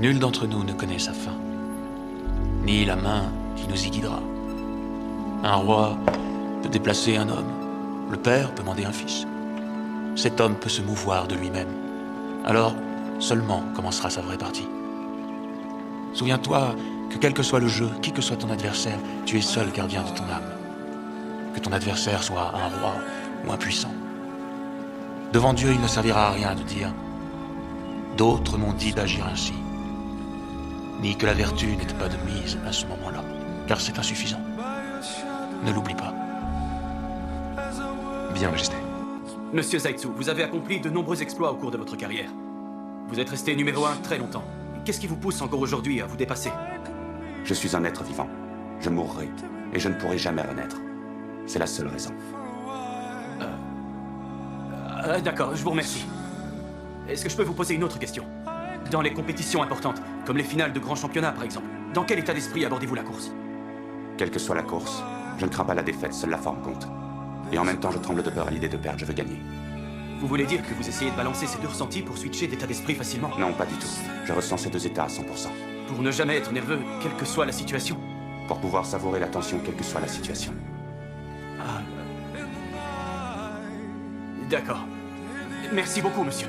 Nul d'entre nous ne connaît sa fin, ni la main qui nous y guidera. Un roi peut déplacer un homme, le père peut mander un fils. Cet homme peut se mouvoir de lui-même. Alors, seulement commencera sa vraie partie. Souviens-toi que quel que soit le jeu, qui que soit ton adversaire, tu es seul gardien de ton âme. Que ton adversaire soit un roi ou un puissant. Devant Dieu, il ne servira à rien de dire « D'autres m'ont dit d'agir ainsi », ni que la vertu n'était pas de mise à ce moment-là, car c'est insuffisant. Ne l'oublie pas. Bien, Majesté. Monsieur Zaitsu, vous avez accompli de nombreux exploits au cours de votre carrière. Vous êtes resté numéro 1 très longtemps. Qu'est-ce qui vous pousse encore aujourd'hui à vous dépasser? Je suis un être vivant. Je mourrai, et je ne pourrai jamais renaître. C'est la seule raison. D'accord, je vous remercie. Est-ce que je peux vous poser une autre question? Dans les compétitions importantes, comme les finales de grands championnats par exemple, dans quel état d'esprit abordez-vous la course? Quelle que soit la course, je ne crains pas la défaite, seule la forme compte. Et en même temps, je tremble de peur à l'idée de perdre, je veux gagner. Vous voulez dire que vous essayez de balancer ces deux ressentis pour switcher d'état d'esprit facilement? Non, pas du tout. Je ressens ces deux états à 100%. Pour ne jamais être nerveux, quelle que soit la situation? Pour pouvoir savourer la tension, quelle que soit la situation. Ah... D'accord. Merci beaucoup, monsieur.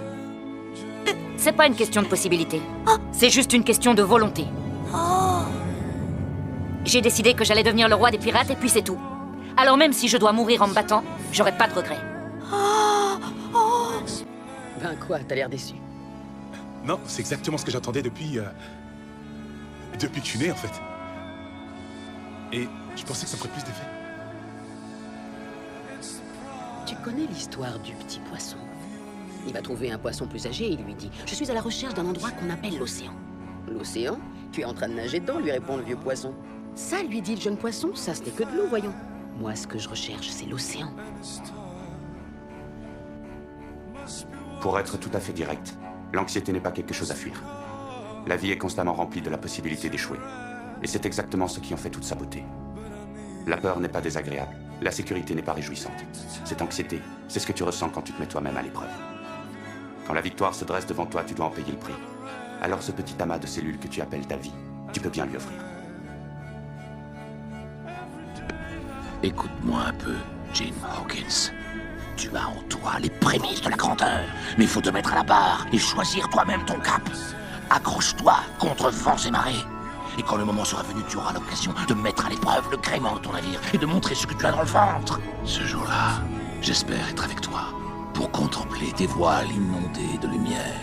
C'est pas une question de possibilité. C'est juste une question de volonté. J'ai décidé que j'allais devenir le roi des pirates et puis c'est tout. Alors même si je dois mourir en me battant, j'aurai pas de regrets. Ben quoi, t'as l'air déçu. Non, c'est exactement ce que j'attendais depuis... Depuis que je suis né, en fait. Et je pensais que ça ferait plus d'effet. Tu connais l'histoire du petit poisson? Il va trouver un poisson plus âgé et il lui dit « Je suis à la recherche d'un endroit qu'on appelle l'océan. » « L'océan? Tu es en train de nager dedans, lui répond le vieux poisson. « Ça, lui dit le jeune poisson, ça ce n'est que de l'eau, voyons. Moi, ce que je recherche, c'est l'océan. » Pour être tout à fait direct, l'anxiété n'est pas quelque chose à fuir. La vie est constamment remplie de la possibilité d'échouer. Et c'est exactement ce qui en fait toute sa beauté. La peur n'est pas désagréable, la sécurité n'est pas réjouissante. Cette anxiété, c'est ce que tu ressens quand tu te mets toi-même à l'épreuve. Quand la victoire se dresse devant toi, tu dois en payer le prix. Alors ce petit amas de cellules que tu appelles ta vie, tu peux bien lui offrir. Écoute-moi un peu, Jim Hawkins. Tu as en toi les prémices de la grandeur, mais il faut te mettre à la barre et choisir toi-même ton cap. Accroche-toi contre vents et marées. Et quand le moment sera venu, tu auras l'occasion de mettre à l'épreuve le gréement de ton navire et de montrer ce que tu as dans le ventre. Ce jour-là, j'espère être avec toi pour contempler tes voiles inondées de lumière.